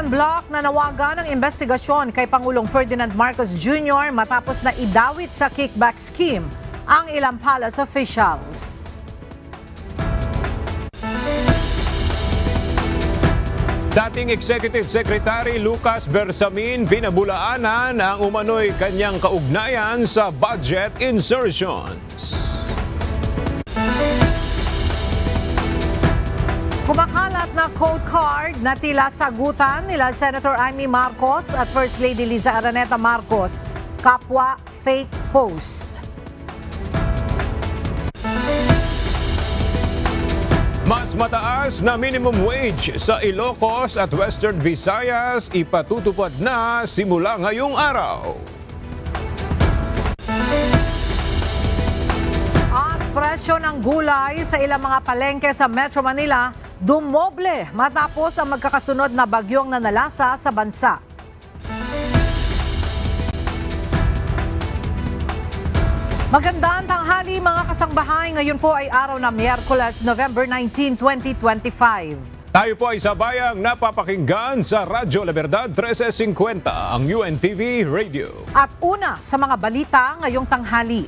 Opposition bloc nanawagan ng investigasyon kay Pangulong Ferdinand Marcos Jr. matapos na idawit sa kickback scheme ang ilang palace officials. Dating Executive Secretary Lucas Bersamin pinabulaanan ang umano'y kanyang kaugnayan sa budget insertions. Kumakalat na code card na tila sagutan nila Senator Amy Marcos at First Lady Liza Araneta Marcos, kapwa fake post. Mas mataas na minimum wage sa Ilocos at Western Visayas ipatutupad na simula ngayong araw. At presyo ng gulay sa ilang mga palengke sa Metro Manila dumoble matapos ang magkakasunod na bagyong nanalasa sa bansa. Magandang tanghali mga kasangbahay. Ngayon po ay araw na Miyerkules, November 19, 2025. Tayo po ay sabayang napapakinggan sa Radyo La Verdad 1350, ang UNTV Radio. At una sa mga balita ngayong tanghali.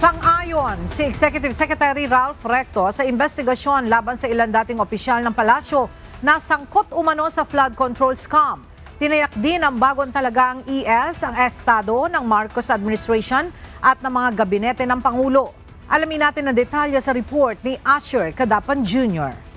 Sang-ayon si Executive Secretary Ralph Recto sa investigasyon laban sa ilang dating opisyal ng palasyo na sangkot umano sa flood control scam. Tinayak din ng bagong talagang ES ang estado ng Marcos administration at ng mga gabinete ng Pangulo. Alamin natin ang detalye sa report ni Asher Cadapan Jr.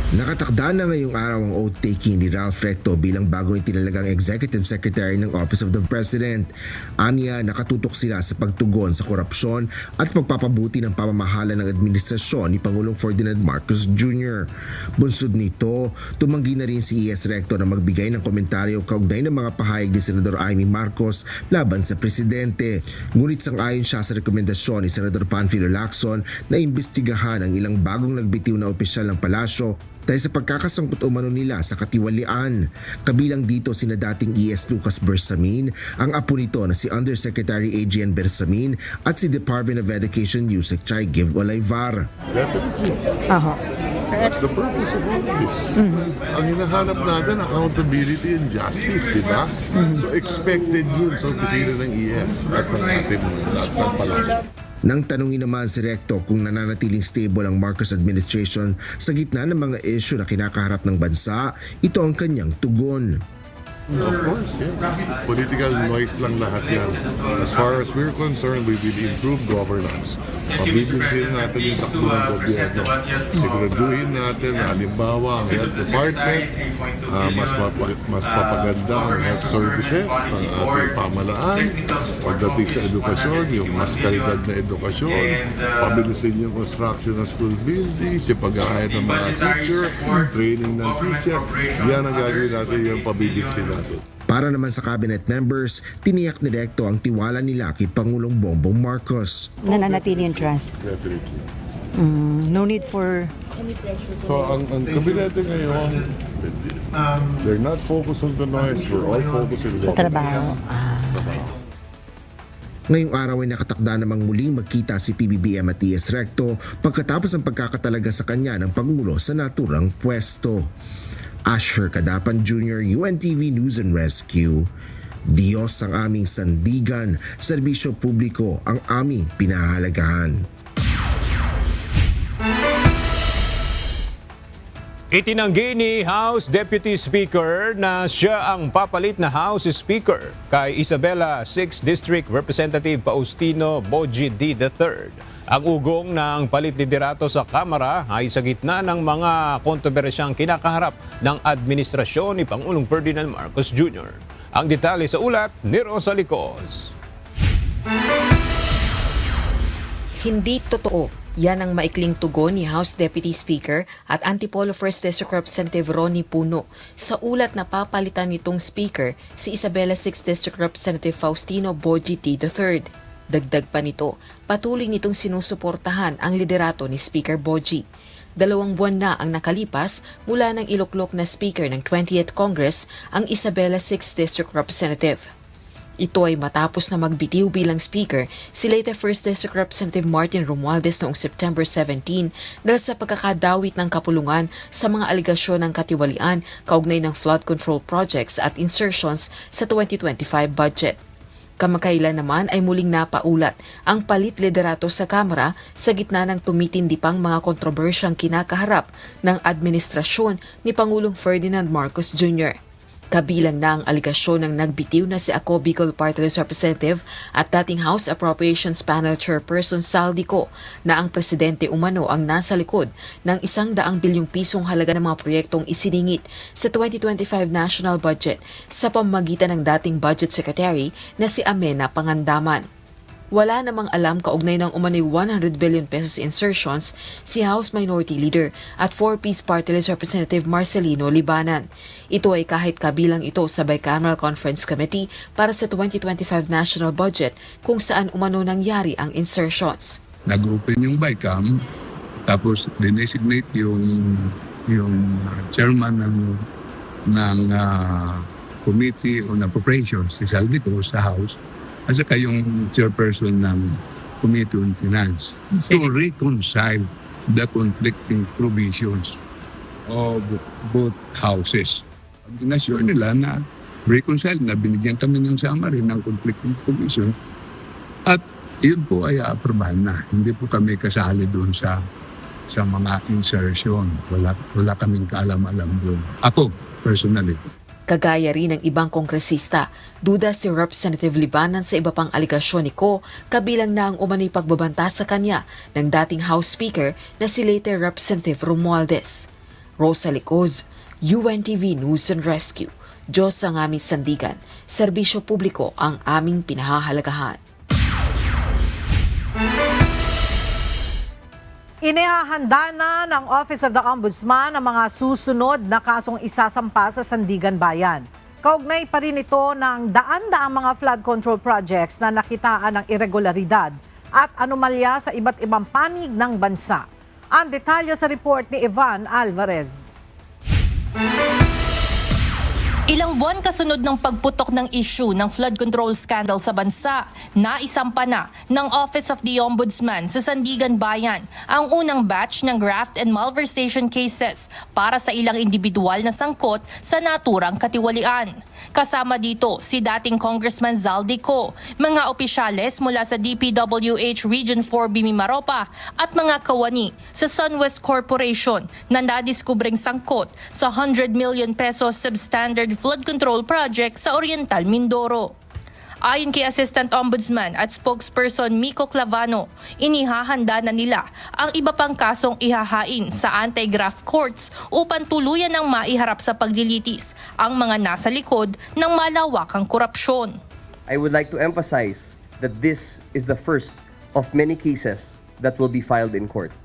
Nakatakda na ngayong araw ang oath-taking ni Ralph Recto bilang bagong itinalagang Executive Secretary ng Office of the President. Aniya, nakatutok sila sa pagtugon sa korupsyon at pagpapabuti ng pamamahala ng administrasyon ni Pangulong Ferdinand Marcos Jr. Bunsod nito, tumanggi na rin si ES Recto na magbigay ng komentaryo kaugnay ng mga pahayag ni Senador Amy Marcos laban sa Presidente. Ngunit sang-ayon siya sa rekomendasyon ni Senador Panfilo Lacson na imbestigahan ang ilang bagong nagbitiw na opisyal ng palasyo dahil sa pagkakasangkot umano nila sa katiwalian. Kabilang dito sina dating ES Lucas Bersamin, ang apo nito na si Undersecretary Adrian Bersamin at si Department of Education Yusek Chay Give Olayvar. Definitely. That's the purpose of all this. Ang hinahanap natin, accountability and justice, di ba? So expected yun sa opisina ng ES at ng ating palasyo. Nang tanungin naman si Recto kung nananatiling stable ang Marcos administration sa gitna ng mga issue na kinakaharap ng bansa, ito ang kanyang tugon. Of course, yes. Political noise lang lahat yan. As far as we're concerned, we will improve governance. Pabibilhin natin yung takbo ng gobyerno. Siguraduhin natin na halimbawa ang health department, mas papaganda ang health services ng ating pamalaan. Pagdating sa edukasyon, yung mas kalidad na edukasyon, pabilisin yung construction ng school buildings, yung pag-hire ng mga teacher, training ng teacher. Yan ang gagawin natin, yung pabibilhin natin. Para naman sa cabinet members, tiniyak ni Recto ang tiwala nila kay Pangulong Bongbong Marcos. Nananatili yung trust. Definitely. No need for... So, ang kabinete ngayon, they're not focused on the noise, we're all focused on Sa trabaho. Ngayong araw ay nakatakda namang muling magkita si PBBM at ES Recto pagkatapos ng pagkakatalaga sa kanya ng Pangulo sa naturang pwesto. Asher Cadapan Jr., UNTV News and Rescue. Diyos ang aming sandigan, serbisyo publiko ang aming pinahahalagahan. Itinanggi ni House Deputy Speaker na siya ang papalit na House Speaker kay Isabela 6th District Representative Faustino Boji D. III. Ang ugong ng palit liderato sa Kamara ay sa gitna ng mga kontrobersyang kinakaharap ng administrasyon ni Pangulong Ferdinand Marcos Jr. Ang detalye sa ulat ni Rosa Licos. Hindi totoo. Yan ang maikling tugon ni House Deputy Speaker at Antipolo 1st District Representative Ronnie Puno sa ulat na papalitan nitong Speaker si Isabela 6th District Representative Faustino Boji D. III. Dagdag pa nito, patuloy nitong sinusuportahan ang liderato ni Speaker Boji. 2 buwan na ang nakalipas mula ng iluklok na Speaker ng 20th Congress ang Isabela 6th District Representative. Ito ay matapos na magbitiw bilang speaker si Leyte 1st District Representative Martin Romualdez noong September 17 dahil sa pagkakadawit ng kapulungan sa mga aligasyon ng katiwalian kaugnay ng flood control projects at insertions sa 2025 budget. Kamakailan naman ay muling napaulat ang palit liderato sa Kamara sa gitna ng tumitindi pang mga kontrobersyang kinakaharap ng administrasyon ni Pangulong Ferdinand Marcos Jr. Kabilang na ang aligasyon ng nagbitiw na si Ako Bicol Party List Representative at dating House Appropriations Panel Chairperson Saldico na ang presidente umano ang nasa likod ng 100 bilyong pisong halaga ng mga proyektong isiningit sa 2025 national budget sa pamamagitan ng dating Budget Secretary na si Amena Pangandaman. Wala namang alam kaugnay ng umano'y 100 billion pesos insertions si House Minority Leader at 4-piece Party List Representative Marcelino Libanan. Ito ay kahit kabilang ito sa Bicameral Conference Committee para sa 2025 national budget kung saan umano nangyari ang insertions. Nag-open yung BICAM, tapos dinesignate yung chairman ng Committee on Appropriations, si Saldico sa House, at saka yung chairperson ng Committee on Finance to reconcile the conflicting provisions of both houses. Pag-inassure nila na reconcile na binigyan kami ng summary ng conflicting provision at yun po ay aprobahan na. Hindi po kami kasali doon sa mga insertion. Wala kaming kaalam-alam doon. Ako, personally. Kagaya rin ng ibang kongresista, duda si Representative Libanan sa iba pang aligasyon ni Ko, kabilang na ang umano'y pagbabanta sa kanya ng dating House Speaker na si Leyte Representative Romualdez. Rosa Licoz, UNTV News and Rescue. Diyos ang aming sandigan, serbisyo publiko ang aming pinahahalagahan. Inihahanda na ng Office of the Ombudsman ang mga susunod na kasong isasampa sa Sandigan Bayan. Kaugnay pa rin ito ng daan-daang mga flood control projects na nakitaan ng irregularidad at anomalya sa iba't ibang panig ng bansa. Ang detalye sa report ni Evan Alvarez. Ilang buwan kasunod ng pagputok ng issue ng flood control scandal sa bansa, naisampa na ng Office of the Ombudsman sa Sandigan Bayan ang unang batch ng graft and malversation cases para sa ilang individual na sangkot sa naturang katiwalian. Kasama dito si dating Congressman Zaldico, mga opisyales mula sa DPWH Region 4 Bimimaropa at mga kawani sa SunWest Corporation na nadiskubreng sangkot sa 100 million pesos substandard flood control project sa Oriental Mindoro. Ayon kay Assistant Ombudsman at Spokesperson Miko Clavano, inihahanda na nila ang iba pang kasong ihahain sa anti-graft courts upang tuluyan ng maiharap sa paglilitis ang mga nasa likod ng malawakang korupsyon. I would like to emphasize that this is the first of many cases that will be filed in court.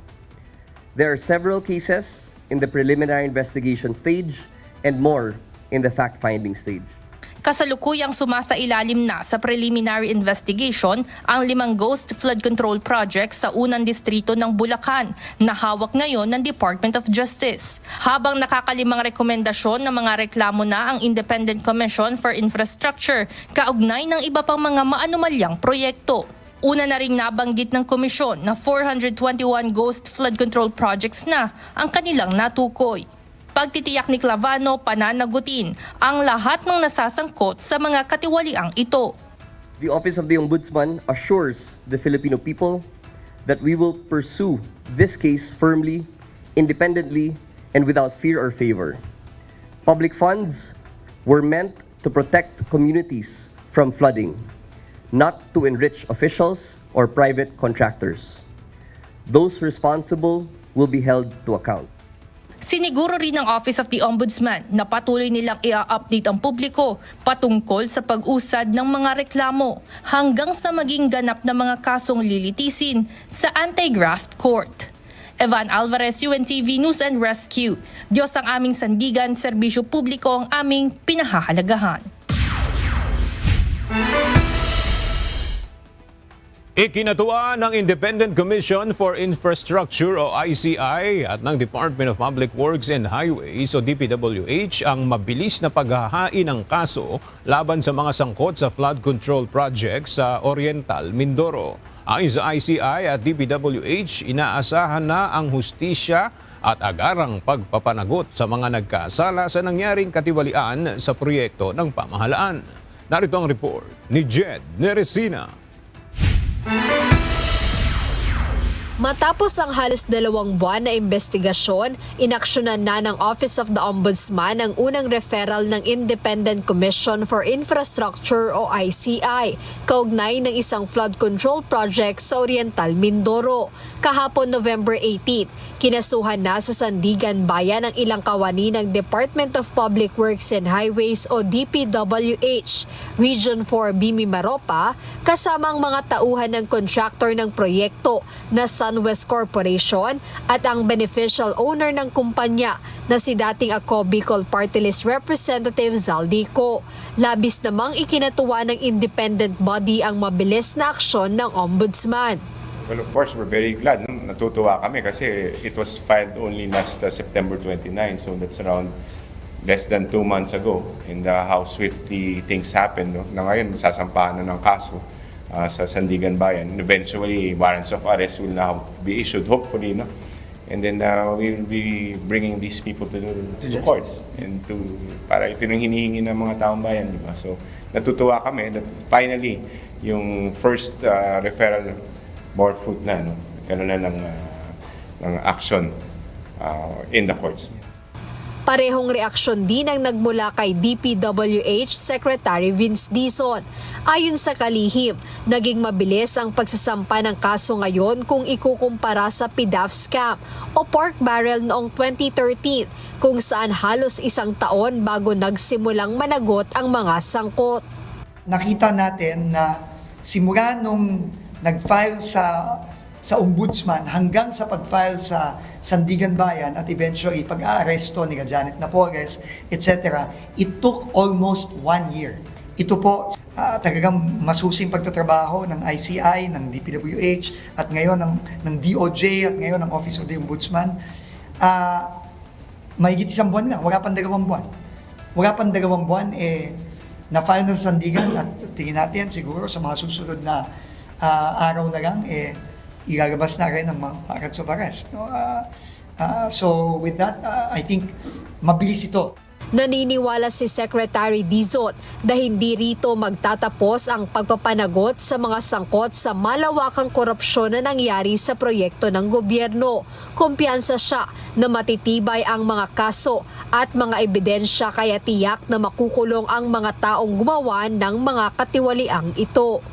There are several cases in the preliminary investigation stage and more in the fact-finding stage. Kasalukuyang sumasailalim na sa preliminary investigation ang 5 ghost flood control projects sa unang distrito ng Bulacan na hawak ngayon ng Department of Justice. Habang nakakalimang rekomendasyon ng mga reklamo na ang Independent Commission for Infrastructure kaugnay ng iba pang mga maanumalyang proyekto. Una na ring nabanggit ng komisyon na 421 ghost flood control projects na ang kanilang natukoy. Pagtitiyak ni Clavano, pananagutin ang lahat ng nasasangkot sa mga katiwaliang ito. The Office of the Ombudsman assures the Filipino people that we will pursue this case firmly, independently, and without fear or favor. Public funds were meant to protect communities from flooding, not to enrich officials or private contractors. Those responsible will be held to account. Siniguro rin ng Office of the Ombudsman na patuloy nilang i-update ang publiko patungkol sa pag-usad ng mga reklamo hanggang sa maging ganap na mga kasong lilitisin sa anti-graft court. Evan Alvarez, UNTV News and Rescue. Diyos ang aming sandigan, serbisyo publiko ang aming pinahahalagahan. Ikinatuwa ng Independent Commission for Infrastructure o ICI at ng Department of Public Works and Highways o DPWH ang mabilis na paghahain ng kaso laban sa mga sangkot sa flood control project sa Oriental, Mindoro. Ayon sa ICI at DPWH, inaasahan na ang hustisya at agarang pagpapanagot sa mga nagkasala sa nangyaring katiwalian sa proyekto ng pamahalaan. Narito ang report ni Jed Neresina. Matapos ang halos 2 buwan na investigasyon, inaksyonan na ng Office of the Ombudsman ang unang referral ng Independent Commission for Infrastructure o ICI, kaugnay ng isang flood control project sa Oriental, Mindoro. Kahapon November 18, kinasuhan na sa Sandigan Bayan ang ilang kawani ng Department of Public Works and Highways o DPWH, Region 4 Bimi Maropa, kasama ang mga tauhan ng contractor ng proyekto na Sunwest Corporation at ang beneficial owner ng kumpanya na si dating Ako Bicol Party List Representative Zaldico. Labis namang ikinatuwa ng independent body ang mabilis na aksyon ng Ombudsman. Well, of course, we're very glad. Natutuwa kami kasi it was filed only last September 29, so that's around less than 2 months ago. And how swiftly things happen. No? Na ngayon, masasampahan na ng kaso sa Sandigan Bayan. Eventually, warrants of arrest will now be issued, hopefully. No? And then we will be bringing these people to court. And para ito yung hinihingi ng mga taong bayan. Diba? So, natutuwa kami that finally, yung first referral bore fruit na, no? Karoon na ng action in the courts. Parehong reaksyon din ang nagmula kay DPWH Secretary Vince Dizon. Ayon sa kalihim, naging mabilis ang pagsasampa ng kaso ngayon kung ikukumpara sa PDAF scam o pork barrel noong 2013 kung saan halos 1 taon bago nagsimulang managot ang mga sangkot. Nakita natin na simula nung nag-file sa Ombudsman hanggang sa pag-file sa Sandigan Bayan at eventually pag-aaresto ni Janet Napoles, etc., it took almost 1 year. Ito po talagang masusing pagtatrabaho ng ICI, ng DPWH, at ngayon ng DOJ at ngayon ng Office of the Ombudsman. Mahigit 1 buwan nga, wala pang 2 buwan. Wala pang 2 buwan, na-file na sa Sandigan at tingin natin siguro sa mga susunod na araw na lang, ilalabas na rin ang mga warrants of arrest. No? So with that, I think mabilis ito. Naniniwala si Secretary Dizon na hindi rito magtatapos ang pagpapanagot sa mga sangkot sa malawakang korupsyon na nangyari sa proyekto ng gobyerno. Kumpiyansa siya na matitibay ang mga kaso at mga ebidensya kaya tiyak na makukulong ang mga taong gumawa ng mga katiwaliang ito.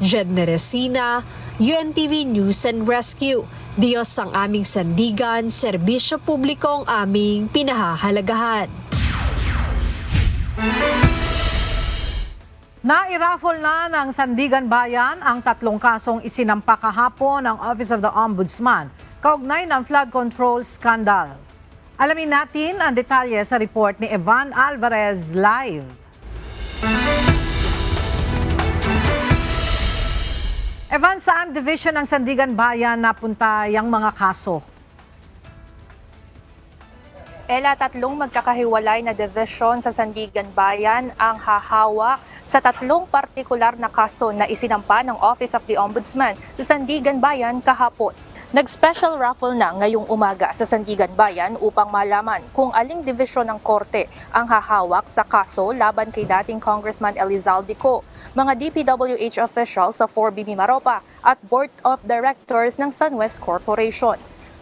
Jed Neresina, UNTV News and Rescue. Diyos ang aming sandigan, serbisyo publiko ang aming pinahahalagahan. Nairaffle na ng Sandigan Bayan ang 3 kasong isinampa kahapon ng Office of the Ombudsman kaugnay ng flood control scandal. Alamin natin ang detalye sa report ni Evan Alvarez live. Evan, saan division ng Sandigan Bayan napunta yung mga kaso? Ela, 3 magkakahiwalay na division sa Sandigan Bayan ang hahawak sa 3 partikular na kaso na isinampa ng Office of the Ombudsman sa Sandigan Bayan kahapon. Nag-special raffle na ngayong umaga sa Sandigan Bayan upang malaman kung aling division ng korte ang hahawak sa kaso laban kay dating Congressman Elizaldico, mga DPWH officials sa 4B Mimaropa at Board of Directors ng Sunwest Corporation.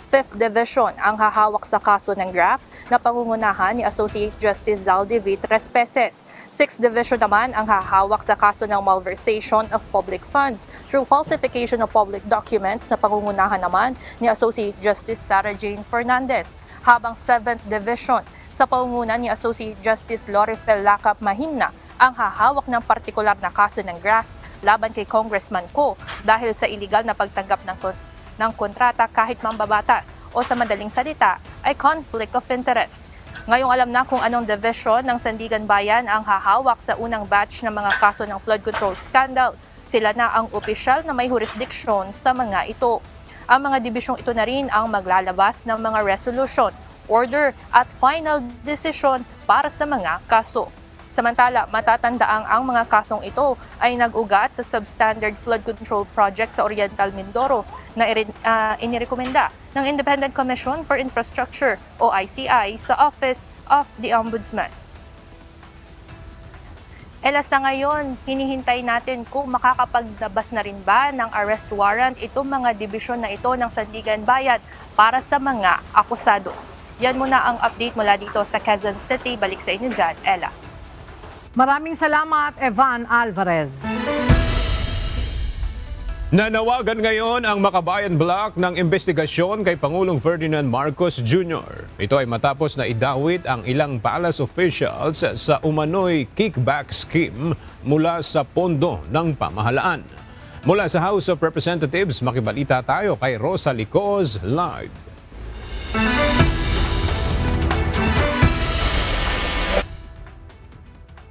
5th Division ang hahawak sa kaso ng graft na pangungunahan ni Associate Justice Zaldi V. Trespeces. 6th Division naman ang hahawak sa kaso ng malversation of public funds through falsification of public documents na pangungunahan naman ni Associate Justice Sarah Jane Fernandez. Habang 7th Division sa pangungunan ni Associate Justice Lorifel Lacap Mahina ang hahawak ng partikular na kaso ng graft laban kay Congressman Ko dahil sa iligal na pagtanggap ng kontrata kahit mambabatas o sa madaling salita ay conflict of interest. Ngayong alam na kung anong division ng Sandigan Bayan ang hahawak sa unang batch ng mga kaso ng flood control scandal Sila na ang opisyal na may jurisdiksyon sa mga ito. Ang mga dibisyong ito na rin ang maglalabas ng mga resolution, order at final decision para sa mga kaso. Samantala, matatandaang ang mga kasong ito ay nag-ugat sa substandard flood control project sa Oriental Mindoro na inirekomenda ng Independent Commission for Infrastructure o ICI sa Office of the Ombudsman. Sa ngayon, hinihintay natin kung makakapaglabas na rin ba ng arrest warrant itong mga dibisyon na ito ng Sandigan Bayan para sa mga akusado. Yan muna ang update mula dito sa Quezon City. Balik sa inyo dyan, Ella. Maraming salamat, Evan Alvarez. Nanawagan ngayon ang Makabayan Block ng investigasyon kay Pangulong Ferdinand Marcos Jr. Ito ay matapos na idawit ang ilang palace officials sa umano'y kickback scheme mula sa pondo ng pamahalaan. Mula sa House of Representatives, makibalita tayo kay Rosa Licoz live.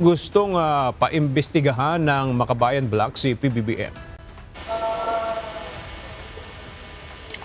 Gustong paimbestigahan ng Makabayan Block si PBBM.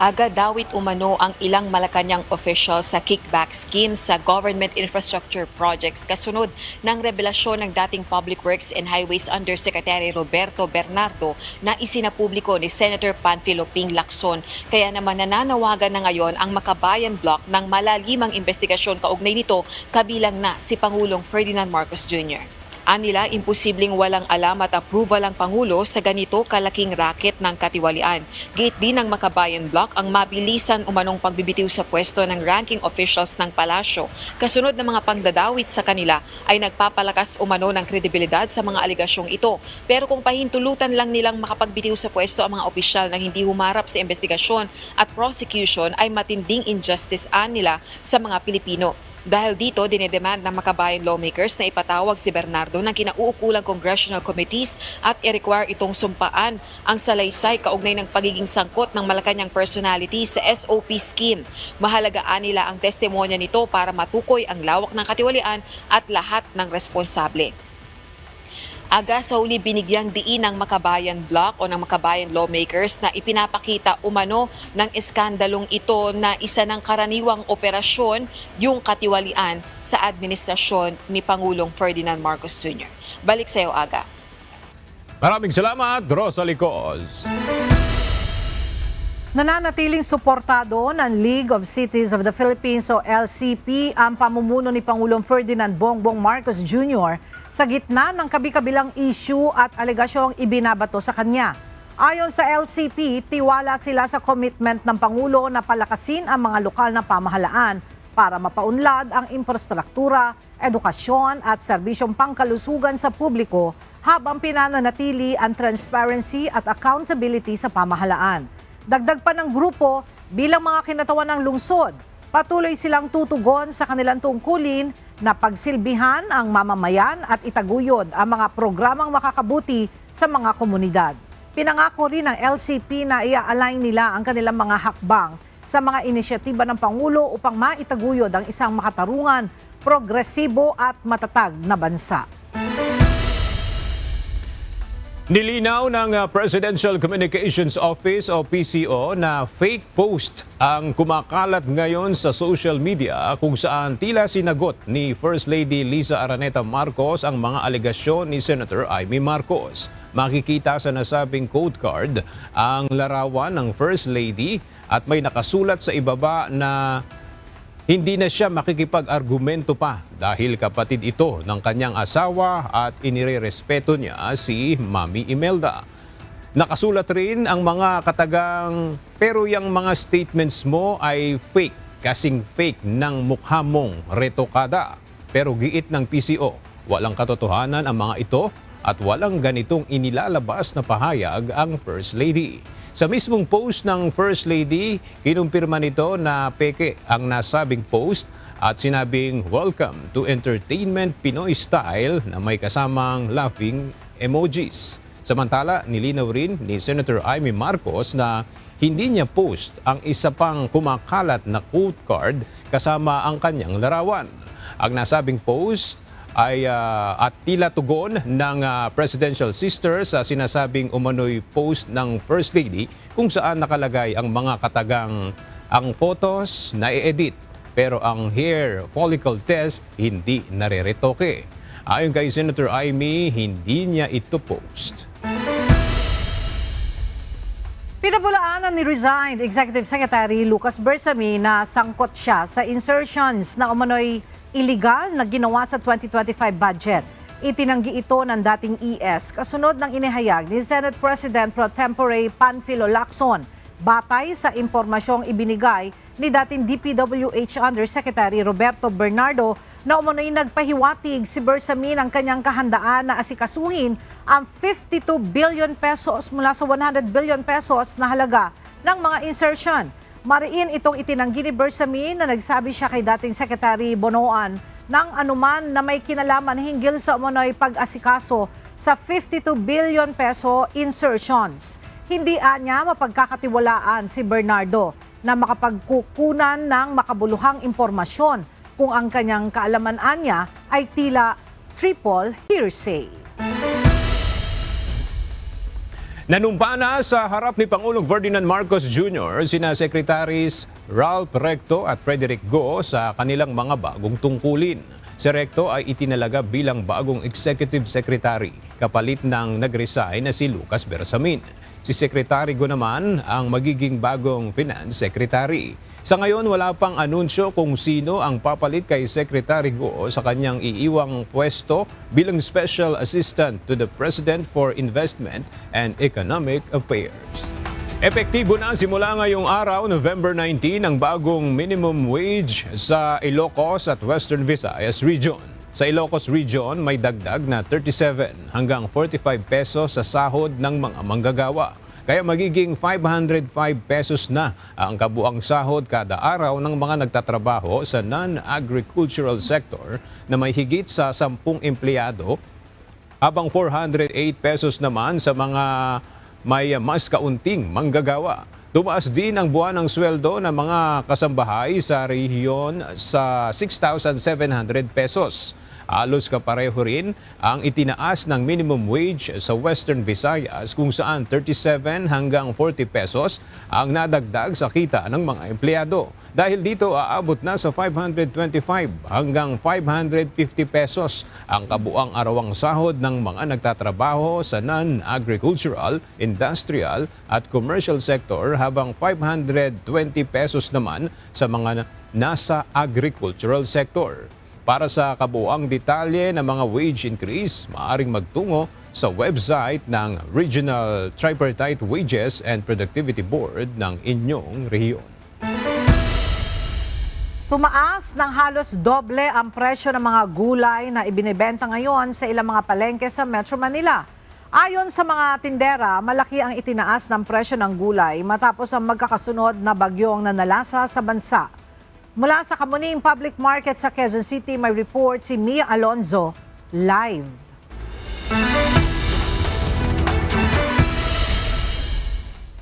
Aga dawit umano ang ilang Malacanang officials sa kickback scheme sa government infrastructure projects kasunod ng revelasyon ng dating Public Works and Highways Undersecretary Roberto Bernardo na isinapubliko ni Senator Panfilo Ping Lacson. Kaya naman nananawagan na ngayon ang Makabayan Block ng malalimang investigasyon kaugnay nito, kabilang na si Pangulong Ferdinand Marcos Jr. Anila, imposibleng walang alam at approval ang Pangulo sa ganito kalaking racket ng katiwalian. Gate din ng Makabayan Block ang mabilisan umanong pagbibitiw sa pwesto ng ranking officials ng palasyo. Kasunod ng mga pangdadawit sa kanila ay nagpapalakas umano ng kredibilidad sa mga aligasyong ito. Pero kung pahintulutan lang nilang makapagbitiw sa pwesto ang mga opisyal na hindi humarap sa investigasyon at prosecution, ay matinding injustice nila sa mga Pilipino. Dahil dito, dinedemand ng Makabayan lawmakers na ipatawag si Bernardo ng kinauukulang congressional committees at i-require itong sumpaan ang salaysay kaugnay ng pagiging sangkot ng Malacanang personality sa SOP scheme. Mahalagaan nila ang testimonya nito para matukoy ang lawak ng katiwalian at lahat ng responsable. Aga sa uli binigyang diin ng Makabayan Block o ng Makabayan lawmakers na ipinapakita umano ng iskandalong ito na isa ng karaniwang operasyon yung katiwalian sa administrasyon ni Pangulong Ferdinand Marcos Jr. Balik sa iyo, Aga. Maraming salamat, Rosa Licoz. Nananatiling suportado ng League of Cities of the Philippines o LCP ang pamumuno ni Pangulong Ferdinand Bongbong Marcos Jr. sa gitna ng kabi-kabilang issue at alegasyong ibinabato sa kanya. Ayon sa LCP, tiwala sila sa commitment ng Pangulo na palakasin ang mga lokal na pamahalaan para mapaunlad ang infrastruktura, edukasyon at serbisyong pangkalusugan sa publiko habang pinananatili ang transparency at accountability sa pamahalaan. Dagdag pa ng grupo, bilang mga kinatawan ng lungsod, patuloy silang tutugon sa kanilang tungkulin na pagsilbihan ang mamamayan at itaguyod ang mga programang makakabuti sa mga komunidad. Pinangako rin ng LCP na ia-align nila ang kanilang mga hakbang sa mga inisyatiba ng Pangulo upang maitaguyod ang isang makatarungan, progresibo at matatag na bansa. Nilinaw ng Presidential Communications Office o PCO na fake post ang kumakalat ngayon sa social media kung saan tila sinagot ni First Lady Liza Araneta Marcos ang mga alegasyon ni Senator Amy Marcos. Makikita sa nasabing code card ang larawan ng First Lady at may nakasulat sa ibaba na hindi na siya makikipag-argumento pa dahil kapatid ito ng kanyang asawa at inirerespeto niya si Mami Imelda. Nakasulat rin ang mga katagang, pero yung mga statements mo ay fake, kasing fake ng mukha mong retokada. Pero giit ng PCO, walang katotohanan ang mga ito at walang ganitong inilalabas na pahayag ang First Lady. Sa mismong post ng First Lady, kinumpirma nito na peke ang nasabing post at sinabing welcome to Entertainment Pinoy Style na may kasamang laughing emojis. Samantala, nilinaw rin ni Senator Amy Marcos na hindi niya post ang isa pang kumakalat na quote card kasama ang kanyang larawan. Ang nasabing post at tila tugon ng presidential sister sa sinasabing umano'y post ng First Lady kung saan nakalagay ang mga katagang ang photos na i-edit pero ang hair follicle test hindi nareretoke. Ayon kay Senator Amy, hindi niya ito post. Pinabulaanan ni resigned Executive Secretary Lucas Bersamin na sangkot siya sa insertions na umano'y illegal na ginawa sa 2025 budget. Itinanggi ito ng dating ES kasunod ng inihayag ni Senate President Pro Tempore Panfilo Lacson batay sa impormasyong ibinigay ni dating DPWH Undersecretary Roberto Bernardo na umano'y nagpahiwatig si Bersamin ang kanyang kahandaan na asikasuhin ang 52 billion pesos mula sa 100 billion pesos na halaga ng mga insertion. Mariin itong itinanggi ni Bersamin na nagsabi siya kay dating Secretary Bonoan ng anuman na may kinalaman hinggil sa umano'y pag-asikaso sa 52 billion peso insertions. Hindi anya mapagkakatiwalaan si Bernardo na makapagkukunan ng makabuluhang impormasyon kung ang kanyang kaalaman anya ay tila triple hearsay. Nanumpa na sa harap ni Pangulong Ferdinand Marcos Jr. sina Secretaries Ralph Recto at Frederick Go sa kanilang mga bagong tungkulin. Si Recto ay itinalaga bilang bagong Executive Secretary kapalit ng nag-resign na si Lucas Bersamin. Si Secretary Go naman ang magiging bagong Finance Secretary. Sa ngayon, wala pang anunsyo kung sino ang papalit kay Secretary Go sa kanyang iiwang pwesto bilang Special Assistant to the President for Investment and Economic Affairs. Epektibo na simula ngayong araw, November 19, ang bagong minimum wage sa Ilocos at Western Visayas Region. Sa Ilocos Region, may dagdag na 37 hanggang 45 pesos sa sahod ng mga manggagawa. Kaya magiging 505 pesos na ang kabuang sahod kada araw ng mga nagtatrabaho sa non-agricultural sector na may higit sa 10 empleyado, habang 408 pesos naman sa mga may mas kaunting manggagawa. Tumaas din ang buwan ng sweldo ng mga kasambahay sa rehiyon sa 6,700 pesos. Halos kapareho rin ang itinaas ng minimum wage sa Western Visayas kung saan 37 hanggang 40 pesos ang nadagdag sa kita ng mga empleyado. Dahil dito aabot na sa 525 hanggang 550 pesos ang kabuang arawang sahod ng mga nagtatrabaho sa non-agricultural, industrial at commercial sector habang 520 pesos naman sa mga nasa agricultural sector. Para sa kabuuang detalye ng mga wage increase, maaaring magtungo sa website ng Regional Tripartite Wages and Productivity Board ng inyong rehiyon. Tumaas ng halos doble ang presyo ng mga gulay na ibinebenta ngayon sa ilang mga palengke sa Metro Manila. Ayon sa mga tindera, malaki ang itinaas ng presyo ng gulay matapos ang magkakasunod na bagyong nanalasa sa bansa. Mula sa Kamuning Public Market sa Quezon City, may report si Mia Alonzo live.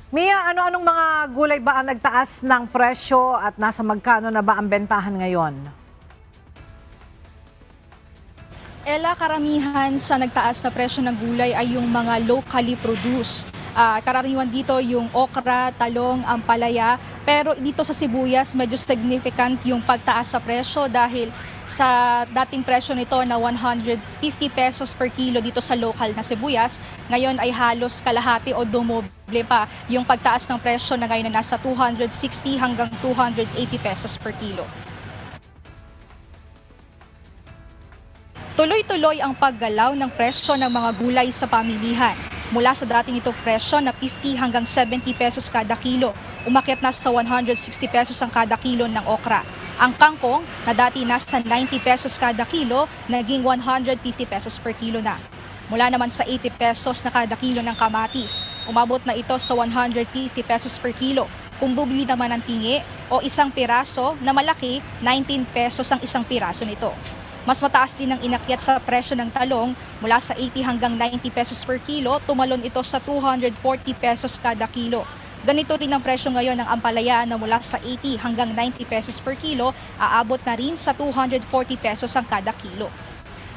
Mia, ano-anong mga gulay ba ang nagtaas ng presyo at nasa magkano na ba ang bentahan ngayon? Ella, karamihan sa nagtaas na presyo ng gulay ay yung mga locally produced. Karaniwan dito yung okra, talong, ampalaya. Pero dito sa sibuyas, medyo significant yung pagtaas sa presyo dahil sa dating presyo nito na 150 pesos per kilo dito sa local na sibuyas, ngayon ay halos kalahati o dumoble pa yung pagtaas ng presyo na ngayon na nasa 260 hanggang 280 pesos per kilo. Tuloy-tuloy ang paggalaw ng presyo ng mga gulay sa pamilihan. Mula sa dating itong presyo na 50 hanggang 70 pesos kada kilo, umakyat na sa 160 pesos ang kada kilo ng okra. Ang kangkong na dati nasa 90 pesos kada kilo, naging 150 pesos per kilo na. Mula naman sa 80 pesos na kada kilo ng kamatis, umabot na ito sa 150 pesos per kilo. Kung bubili naman ng tingi o isang piraso na malaki, 19 pesos ang isang piraso nito. Mas mataas din ang inakyat sa presyo ng talong mula sa 80 hanggang 90 pesos per kilo, tumalon ito sa 240 pesos kada kilo. Ganito rin ang presyo ngayon ng ampalaya na mula sa 80 hanggang 90 pesos per kilo, aabot na rin sa 240 pesos ang kada kilo.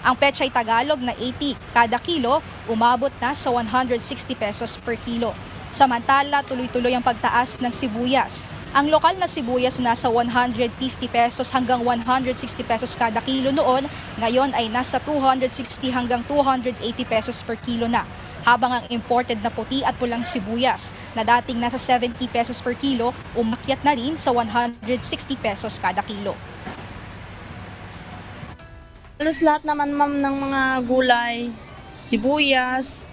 Ang pechay Tagalog na 80 kada kilo, umabot na sa 160 pesos per kilo. Samantala, tuloy-tuloy ang pagtaas ng sibuyas. Ang lokal na sibuyas nasa 150 pesos hanggang 160 pesos kada kilo noon, ngayon ay nasa 260 hanggang 280 pesos per kilo na. Habang ang imported na puti at pulang sibuyas na dating nasa 70 pesos per kilo, umakyat na rin sa 160 pesos kada kilo. Halos lahat naman ma'am ng mga gulay, sibuyas,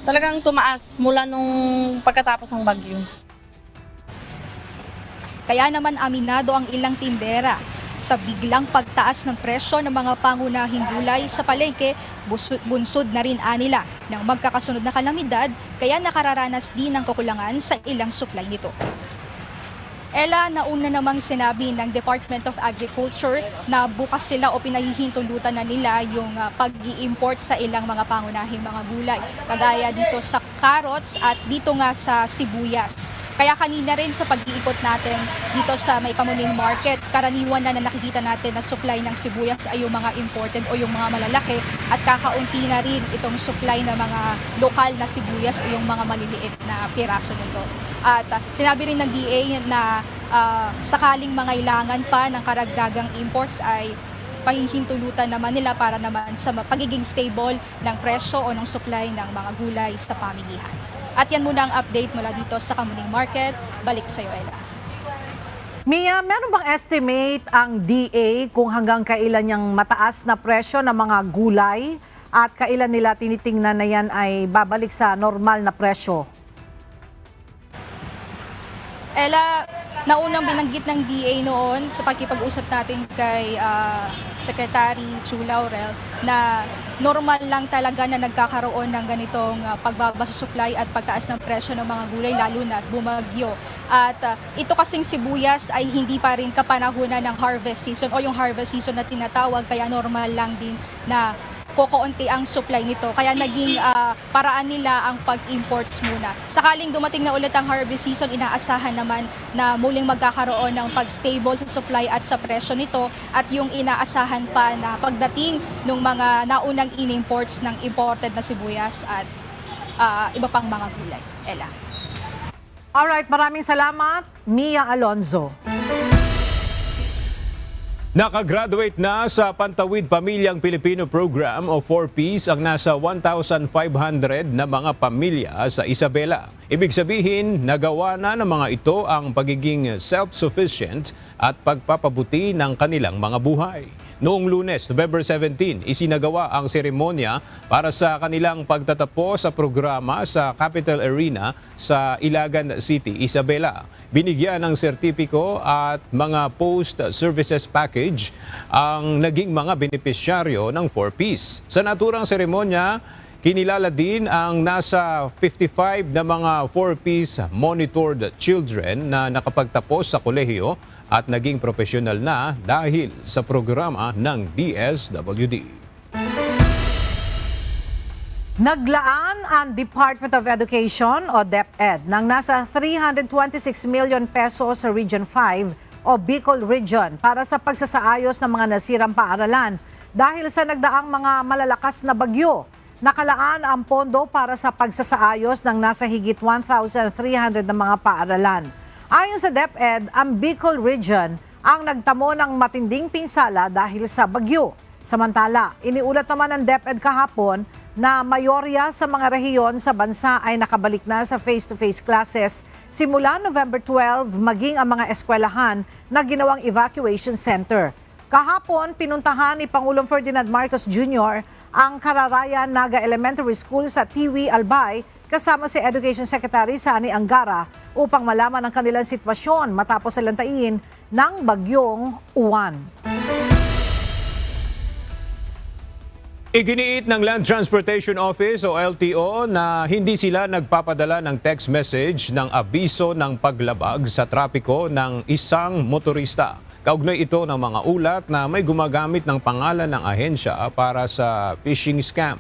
talagang tumaas mula nung pagkatapos ng bagyo. Kaya naman aminado ang ilang tindera sa biglang pagtaas ng presyo ng mga pangunahing gulay sa palengke, bunsod na rin anila ng magkakasunod na kalamidad, kaya nakararanas din ng kakulangan sa ilang supply nito. Ella, nauna namang sinabi ng Department of Agriculture na bukas sila o pinahihintulutan na nila yung pag-i-import sa ilang mga pangunahing mga gulay. Kagaya dito sa carrots at dito nga sa sibuyas. Kaya kanina rin sa pag-iikot natin dito sa May Kamuning Market, karaniwan na nakikita natin na supply ng sibuyas ay yung mga imported o yung mga malalaki at kakaunti na rin itong supply ng mga lokal na sibuyas o yung mga maliliit na piraso nito. At sinabi rin ng DA na sakaling mangailangan pa ng karagdagang imports ay pahihintulutan naman nila para naman sa pagiging stable ng presyo o ng supply ng mga gulay sa pamilihan. At yan muna ang update mula dito sa Kamuning Market. Balik sa iyo, Ella. Mia, meron bang estimate ang DA kung hanggang kailan yung mataas na presyo ng mga gulay at kailan nila tinitingnan na yan ay babalik sa normal na presyo? Ella, naunang binanggit ng DA noon sa pagkipag-usap natin kay Secretary Chu Laurel na normal lang talaga na nagkakaroon ng ganitong pagbaba sa supply at pagtaas ng presyo ng mga gulay lalo na at bumagyo. At ito kasing sibuyas ay hindi pa rin kapanahunan ng harvest season o yung harvest season na tinatawag, kaya normal lang din na kokoonti ang supply nito. Kaya naging paraan nila ang pag-imports muna. Sakaling dumating na ulit ang harvest season, inaasahan naman na muling magkakaroon ng pag-stable sa supply at sa presyo nito at yung inaasahan pa na pagdating ng mga naunang in-imports ng imported na sibuyas at iba pang mga gulay. Ella. Alright, maraming salamat, Mia Alonzo. Nakagraduate na sa Pantawid Pamilyang Pilipino Program o 4Ps ang nasa 1,500 na mga pamilya sa Isabela. Ibig sabihin, nagawa na ng mga ito ang pagiging self-sufficient at pagpapabuti ng kanilang mga buhay. Noong Lunes, November 17, isinagawa ang seremonya para sa kanilang pagtatapos sa programa sa Capital Arena sa Ilagan City, Isabela. Binigyan ng sertipiko at mga post-services package ang naging mga benepisyaryo ng 4Ps. Sa naturang seremonya, kinilala din ang nasa 55 na mga 4Ps monitored children na nakapagtapos sa kolehiyo at naging profesional na dahil sa programa ng DSWD. Naglaan ang Department of Education o DepEd ng nasa 326 million pesos sa Region 5 o Bicol Region para sa pagsasaayos ng mga nasirang paaralan dahil sa nagdaang mga malalakas na bagyo. Nakalaan ang pondo para sa pagsasaayos ng nasa higit 1,300 na mga paaralan. Ayon sa DepEd, ang Bicol Region ang nagtamo ng matinding pinsala dahil sa bagyo. Samantala, iniulat naman ng DepEd kahapon na mayorya sa mga rehiyon sa bansa ay nakabalik na sa face-to-face classes simula November 12 maging ang mga eskwelahan na ginawang evacuation center. Kahapon, pinuntahan ni Pangulong Ferdinand Marcos Jr. ang Cararaya Naga Elementary School sa Tiwi, Albay kasama si Education Secretary Sani Angara upang malaman ang kanilang sitwasyon matapos salantain ng bagyong Uwan. Iginiit ng Land Transportation Office o LTO na hindi sila nagpapadala ng text message ng abiso ng paglabag sa trapiko ng isang motorista. Kaugnay ito ng mga ulat na may gumagamit ng pangalan ng ahensya para sa phishing scam.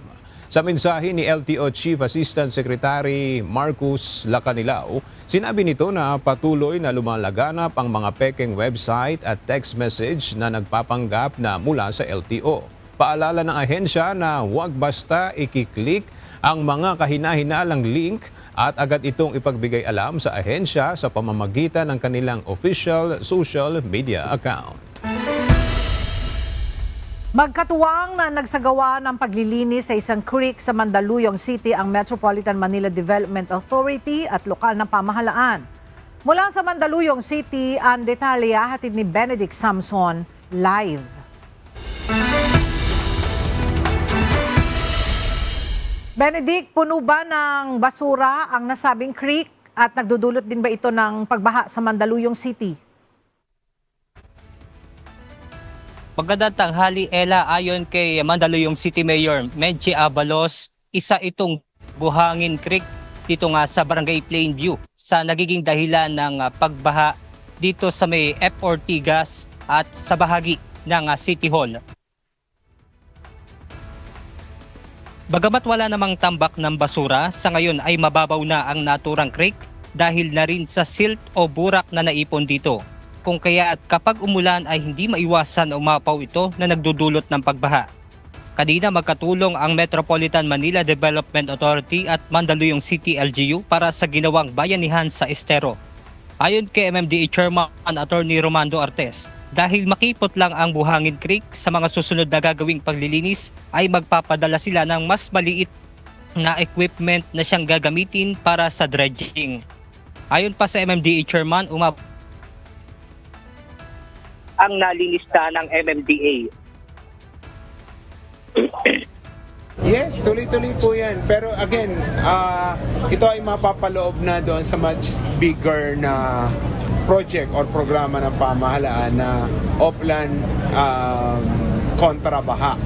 Sa mensahe ni LTO Chief Assistant Secretary Marcus Lacanilao, sinabi nito na patuloy na lumalaganap ang mga pekeng website at text message na nagpapanggap na mula sa LTO. Paalala ng ahensya na huwag basta ikiklik ang mga kahina-hinalang link at agad itong ipagbigay alam sa ahensya sa pamamagitan ng kanilang official social media account. Magkatuwang na nagsagawa ng paglilinis sa isang creek sa Mandaluyong City ang Metropolitan Manila Development Authority at lokal na pamahalaan. Mula sa Mandaluyong City, ang detalya hatid ni Benedict Samson live. Benedict, puno ba ng basura ang nasabing creek at nagdudulot din ba ito ng pagbaha sa Mandaluyong City? Magandang tanghali, Ella. Ayon kay Mandaluyong City Mayor Menchie Abalos, isa itong buhangin creek dito nga sa Barangay Plainview sa nagiging dahilan ng pagbaha dito sa may F. Ortigas at sa bahagi ng City Hall. Bagamat wala namang tambak ng basura, sa ngayon ay mababaw na ang naturang creek dahil na rin sa silt o burak na naipon dito. Kung kaya kapag umulan ay hindi maiwasan o umapaw ito na nagdudulot ng pagbaha. Kanina magkatulong ang Metropolitan Manila Development Authority at Mandaluyong City LGU para sa ginawang bayanihan sa estero. Ayon kay MMDA Chairman Attorney Romando Artes, dahil makipot lang ang Buhangin Creek sa mga susunod na gagawing paglilinis ay magpapadala sila ng mas maliit na equipment na siyang gagamitin para sa dredging. Ayon pa sa MMDA Chairman, ang nalilista ng MMDA. Yes, tuloy-tuloy po yan. Pero again, ito ay mapapaloob na doon sa much bigger na project or programa ng pamahalaan na Oplan kontra baha.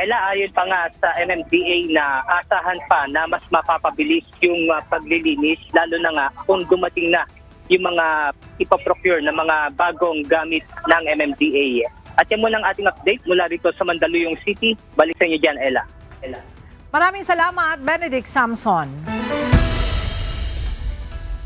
Ella, ayon pa nga sa MMDA na asahan pa na mas mapapabilis yung paglilinis, lalo na nga kung dumating na yung mga ipaprocure na mga bagong gamit ng MMDA. At yan muna ang ating update mula rito sa Mandaluyong City. Balik sa inyo dyan, Ella. Maraming salamat, Benedict Samson.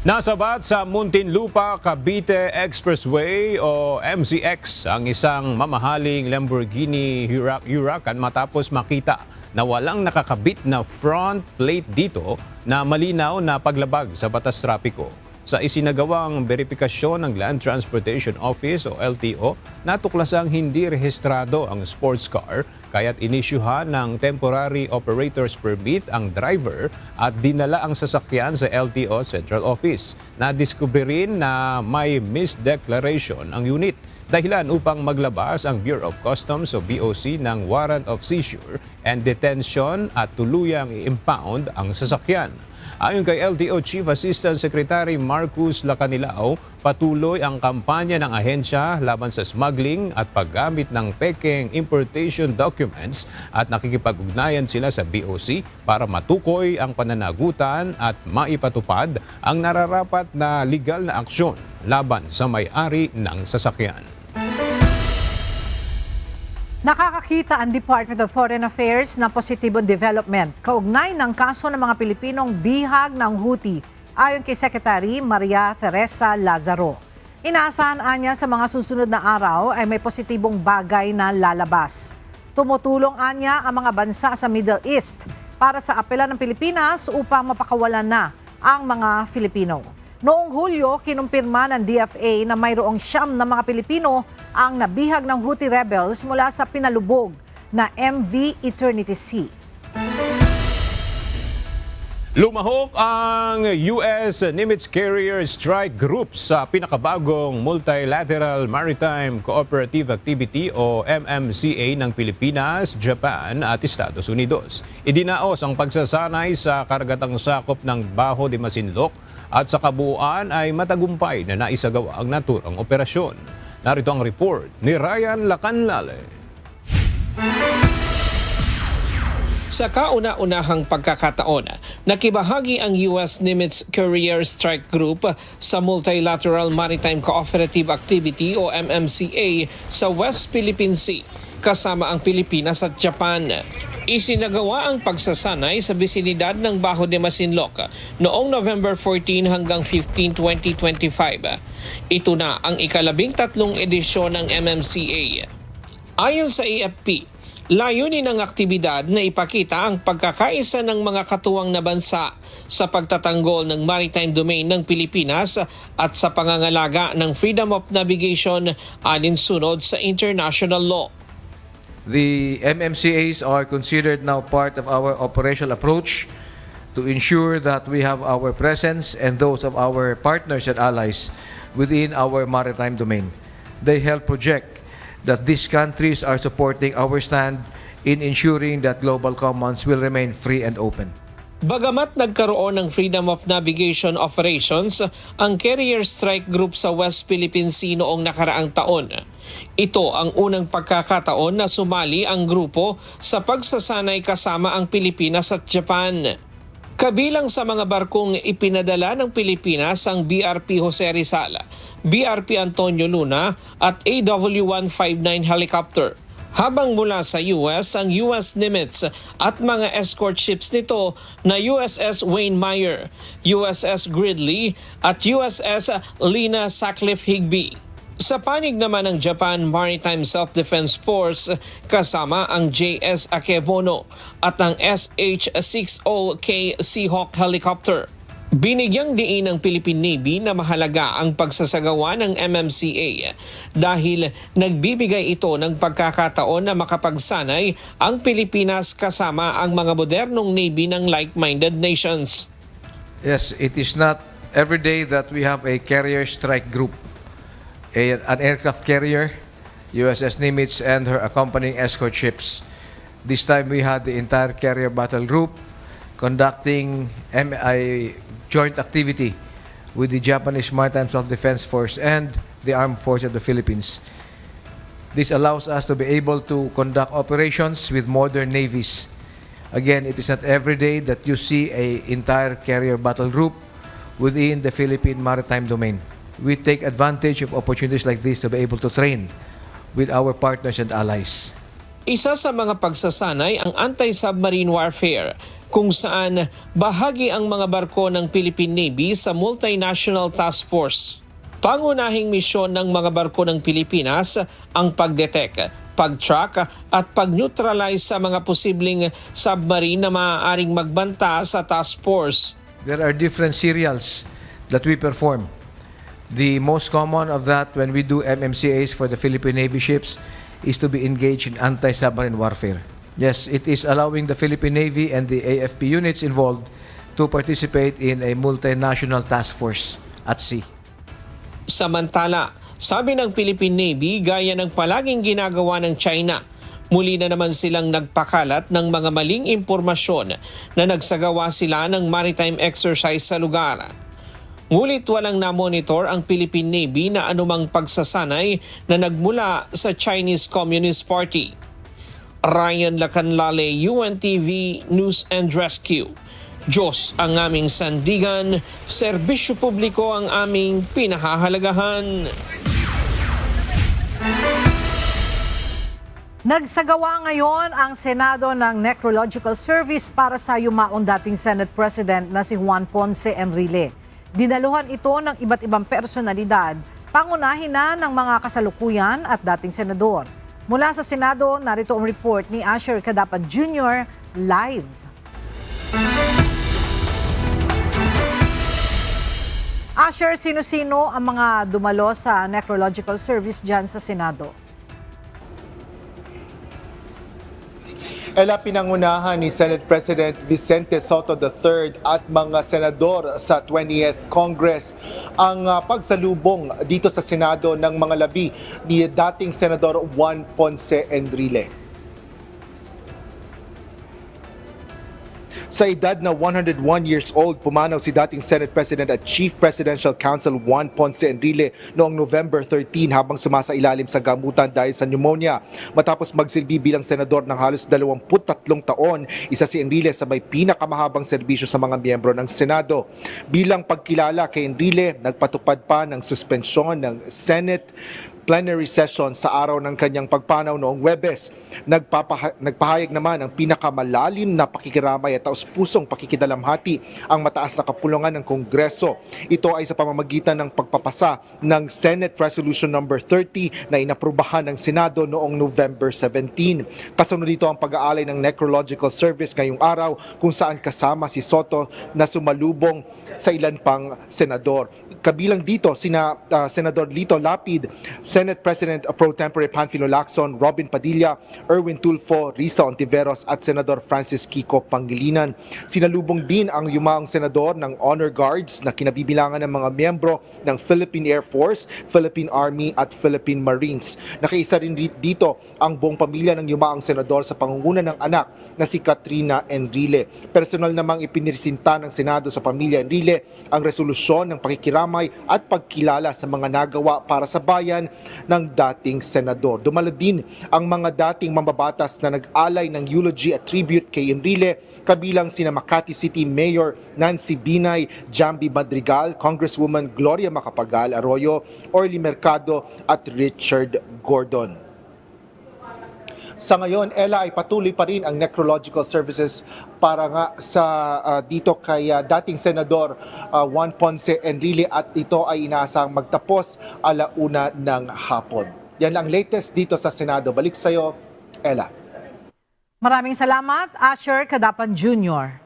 Nasabat sa Muntinlupa Cavite Expressway o MCX ang isang mamahaling Lamborghini Huracan matapos makita na walang nakakabit na front plate dito na malinaw na paglabag sa batas trapiko. Sa isinagawang verifikasyon ng Land Transportation Office o LTO, natuklasang hindi rehistrado ang sports car kaya't inisyuhan ng Temporary Operator's Permit ang driver at dinala ang sasakyan sa LTO Central Office. Nadiskubre rin na may misdeclaration ang unit. Dahilan upang maglabas ang Bureau of Customs o BOC ng warrant of seizure and detention at tuluyang i-impound ang sasakyan. Ayon kay LTO Chief Assistant Secretary Marcus Lacanilao, patuloy ang kampanya ng ahensya laban sa smuggling at paggamit ng pekeng importation documents at nakikipag-ugnayan sila sa BOC para matukoy ang pananagutan at maipatupad ang nararapat na legal na aksyon laban sa may-ari ng sasakyan. Nakakakita ang Department of Foreign Affairs na positibong development kaugnay ng kaso ng mga Pilipinong bihag ng Houthi ayon kay Secretary Maria Teresa Lazaro. Inaasahan niya sa mga susunod na araw ay may positibong bagay na lalabas. Tumutulong niya ang mga bansa sa Middle East para sa apela ng Pilipinas upang mapakawalan na ang mga Filipino. Noong Hulyo, kinumpirma ng DFA na mayroong 9 na mga Pilipino ang nabihag ng Houthi rebels mula sa pinalubog na MV Eternity Sea. Lumahok ang U.S. Nimitz Carrier Strike Group sa pinakabagong Multilateral Maritime Cooperative Activity o MMCA ng Pilipinas, Japan at Estados Unidos. Idinaos ang pagsasanay sa karagatang sakop ng Baho de Masinloc at sa kabuuan ay matagumpay na naisagawa ang naturang operasyon. Narito ang report ni Ryan Lacanlale. Sa kauna-unahang pagkakataon, nakibahagi ang U.S. Nimitz Carrier Strike Group sa Multilateral Maritime Cooperative Activity o MMCA sa West Philippine Sea, kasama ang Pilipinas at Japan. Isinagawa ang pagsasanay sa bisinidad ng Bajo de Masinloc noong November 14 hanggang 15, 2025. Ito na ang ika-13 edisyon ng MMCA. Ayon sa AFP, layunin ng aktibidad na ipakita ang pagkakaisa ng mga katuwang na bansa sa pagtatanggol ng maritime domain ng Pilipinas at sa pangangalaga ng freedom of navigation alinsunod sa international law. The MMCAs are considered now part of our operational approach to ensure that we have our presence and those of our partners and allies within our maritime domain. They help project that these countries are supporting our stand in ensuring that global commons will remain free and open. Bagamat nagkaroon ng Freedom of Navigation Operations ang Carrier Strike Group sa West Philippine Sea noong nakaraang taon, ito ang unang pagkakataon na sumali ang grupo sa pagsasanay kasama ang Pilipinas at Japan. Kabilang sa mga barkong ipinadala ng Pilipinas ang BRP Jose Rizal, BRP Antonio Luna at AW159 helicopter. Habang mula sa US ang US Nimitz at mga escort ships nito na USS Wayne Meyer, USS Gridley at USS Lena Sutcliffe Higbee. Sa panig naman ng Japan Maritime Self-Defense Force kasama ang JS Akebono at ang SH-60K Seahawk helicopter. Binigyang diin ng Philippine Navy na mahalaga ang pagsasagawa ng MMCA dahil nagbibigay ito ng pagkakataon na makapagsanay ang Pilipinas kasama ang mga modernong Navy ng like-minded nations. Yes, it is not every day that we have a carrier strike group, an aircraft carrier, USS Nimitz and her accompanying escort ships. This time we had the entire carrier battle group conducting a joint activity with the Japanese Maritime Self-Defense Force and the Armed Forces of the Philippines. This allows us to be able to conduct operations with modern navies. Again, it is not every day that you see an entire carrier battle group within the Philippine maritime domain. We take advantage of opportunities like this to be able to train with our partners and allies. Isa sa mga pagsasanay ang anti-submarine warfare kung saan bahagi ang mga barko ng Philippine Navy sa Multinational Task Force. Pangunahing misyon ng mga barko ng Pilipinas ang pagdetect, pag-track at pag-neutralize sa mga posibleng submarine na maaaring magbanta sa task force. There are different serials that we perform. The most common of that when we do MMCAs for the Philippine Navy ships is to be engaged in anti-submarine warfare. Yes, it is allowing the Philippine Navy and the AFP units involved to participate in a multinational task force at sea. Samantala, sabi ng Philippine Navy gaya ng palaging ginagawa ng China, muli na naman silang nagpakalat ng mga maling impormasyon na nagsagawa sila ng maritime exercise sa lugar. Ngunit walang na-monitor ang Philippine Navy na anumang pagsasanay na nagmula sa Chinese Communist Party. Ryan Lacanlale, UNTV News and Rescue. Diyos ang aming sandigan, serbisyo publiko ang aming pinahahalagahan. Nagsagawa ngayon ang Senado ng Necrological Service para sa yumaong dating Senate President na si Juan Ponce Enrile. Dinaluhan ito ng iba't ibang personalidad, pangunahin na ng mga kasalukuyan at dating senador. Mula sa Senado, narito ang report ni Asher Cadapat Jr. live. Asher, sino-sino ang mga dumalo sa Necrological Service dyan sa Senado? Pinangunahan ni Senate President Vicente Sotto III at mga senador sa 20th Congress ang pagsalubong dito sa Senado ng mga labi ni dating Senador Juan Ponce Enrile. Sa edad na 101 years old, pumanaw si dating Senate President at Chief Presidential Counsel Juan Ponce Enrile noong November 13 habang sumasailalim sa gamutan dahil sa pneumonia. Matapos magsilbi bilang senador ng halos 23 taon, isa si Enrile sa may pinakamahabang serbisyo sa mga miyembro ng Senado. Bilang pagkilala kay Enrile, nagpatupad pa ng suspensyon ng Senate plenary session sa araw ng kanyang pagpanaw noong Huwebes. Nagpahayag naman ang pinakamalalim na pakikiramay at taus-pusong pakikidalamhati ang mataas na kapulungan ng Kongreso. Ito ay sa pamamagitan ng pagpapasa ng Senate Resolution number 30 na inaprubahan ng Senado noong November 17. Kasunod dito ang pag-aalay ng necrological service ngayong araw kung saan kasama si Soto na sumalubong sa ilan pang senador. Kabilang dito sina Senador Lito Lapid, Senate President Pro Tempore Panfilo Lacson, Robin Padilla, Erwin Tulfo, Risa Ontiveros at Senador Francis Kiko Pangilinan. Sinalubong din ang yumaong senador ng Honor Guards na kinabibilangan ng mga miyembro ng Philippine Air Force, Philippine Army at Philippine Marines. Nakaisa rin dito ang buong pamilya ng yumaong senador sa pangunguna ng anak na si Katrina Enrile. Personal namang ipinirsinta ng Senado sa pamilya Enrile ang resolusyon ng pakikiramay at pagkilala sa mga nagawa para sa bayan ng dating senador. Dumalo din ang mga dating mambabatas na nag-alay ng eulogy at tribute kay Enrile, kabilang sina Makati City Mayor Nancy Binay, Jambi Madrigal, Congresswoman Gloria Macapagal Arroyo, Orly Mercado at Richard Gordon. Sa ngayon, Ella, ay patuloy pa rin ang necrological services para nga sa dito kay dating Senador Juan Ponce Enrile at ito ay inaasang magtapos 1:00 ng hapon. Yan ang latest dito sa Senado. Balik sa iyo, Ella. Maraming salamat, Asher Kadapan Jr.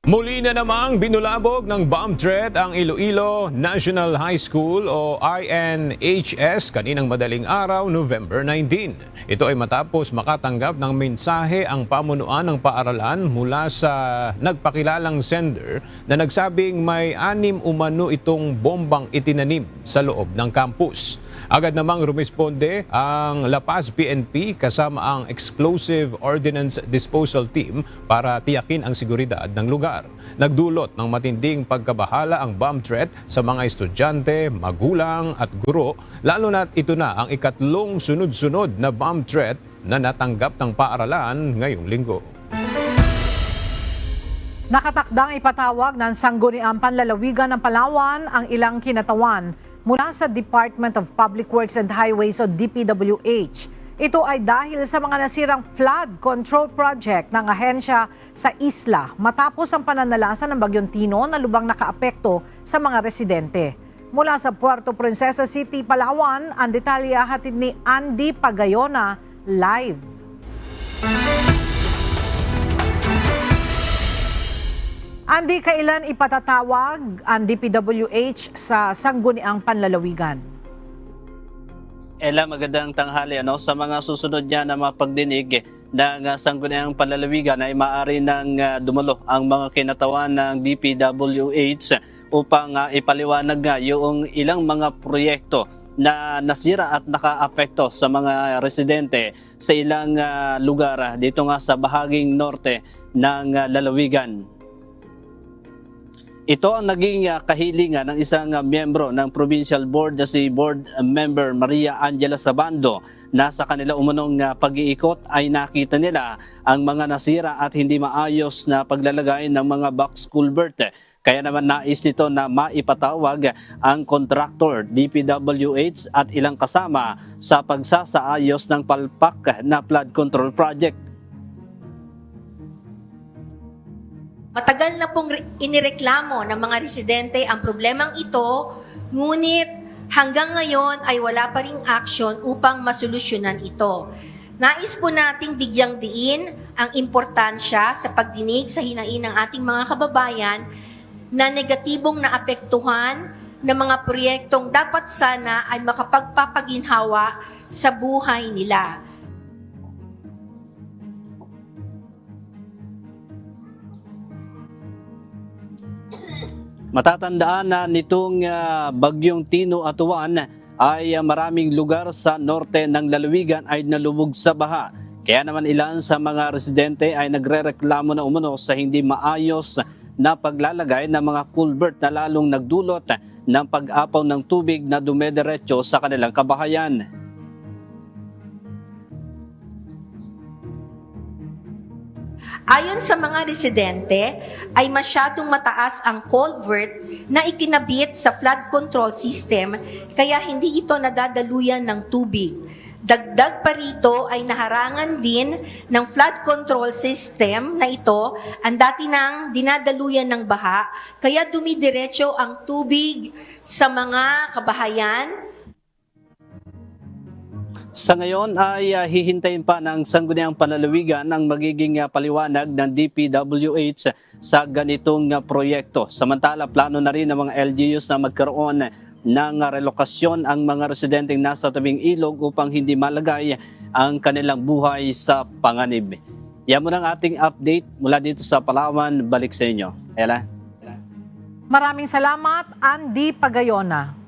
Muli na namang binulabog ng bomb threat ang Iloilo National High School o INHS kaninang madaling araw, November 19. Ito ay matapos makatanggap ng mensahe ang pamunuan ng paaralan mula sa nagpakilalang sender na nagsabing may 6 umano itong bombang itinanim sa loob ng campus. Agad namang rumisponde ang La Paz PNP kasama ang Explosive Ordnance Disposal Team para tiyakin ang seguridad ng lugar. Nagdulot ng matinding pagkabahala ang bomb threat sa mga estudyante, magulang at guro, lalo na't ito na ang ikatlong sunod-sunod na bomb threat na natanggap ng paaralan ngayong linggo. Nakatakdang ipatawag ng Sangguniang Panlalawigan ng Palawan ang ilang kinatawan mula sa Department of Public Works and Highways o DPWH. Ito ay dahil sa mga nasirang flood control project ng ahensya sa isla matapos ang pananalasan ng Bagyong Tino na lubang nakaapekto sa mga residente. Mula sa Puerto Princesa City, Palawan, ang detalye hatid ni Andy Pagayona live. Andy, kailan ipatatawag ang DPWH sa Sangguniang Panlalawigan? Ella, magandang tanghali. Sa mga susunod niya na mga pagdinig ng Sangguniang Panlalawigan ay maaari nang dumulo ang mga kinatawan ng DPWH upang ipaliwanag nga yung ilang mga proyekto na nasira at nakaapekto sa mga residente sa ilang lugar dito nga sa bahaging norte ng lalawigan. Ito ang naging kahilingan ng isang miyembro ng Provincial Board na si Board Member Maria Angela Sabando na sa kanila umunong pag-iikot ay nakita nila ang mga nasira at hindi maayos na paglalagay ng mga box culvert. Kaya naman nais nito na maipatawag ang contractor, DPWH at ilang kasama sa pagsasaayos ng palpak na flood control project. Matagal na pong inireklamo ng mga residente ang problemang ito, ngunit hanggang ngayon ay wala pa ring aksyon upang masolusyonan ito. Nais po nating bigyang diin ang importansya sa pagdinig sa hinaing ng ating mga kababayan na negatibong naapektuhan ng mga proyektong dapat sana ay makapagpapaginhawa sa buhay nila. Matatandaan na nitong Bagyong Tino at Juan ay maraming lugar sa norte ng lalawigan ay nalubog sa baha. Kaya naman ilan sa mga residente ay nagrereklamo na umano sa hindi maayos na paglalagay ng mga culvert na lalong nagdulot ng pag-apaw ng tubig na dumediretso sa kanilang kabahayan. Ayon sa mga residente, ay masyadong mataas ang culvert na ikinabit sa flood control system kaya hindi ito nadadaluyan ng tubig. Dagdag pa rito ay naharangan din ng flood control system na ito ang dati nang dinadaluyan ng baha kaya dumidiretso ang tubig sa mga kabahayan. Sa ngayon ay hihintayin pa ng sangguniang panlalawigan ang magiging paliwanag ng DPWH sa ganitong proyekto. Samantala, plano na rin ng mga LGUs na magkaroon ng relokasyon ang mga residenteng nasa tabing ilog upang hindi malagay ang kanilang buhay sa panganib. Yan mo ng ating update mula dito sa Palawan. Balik sa inyo. Ella? Maraming salamat, Andy Pagayona.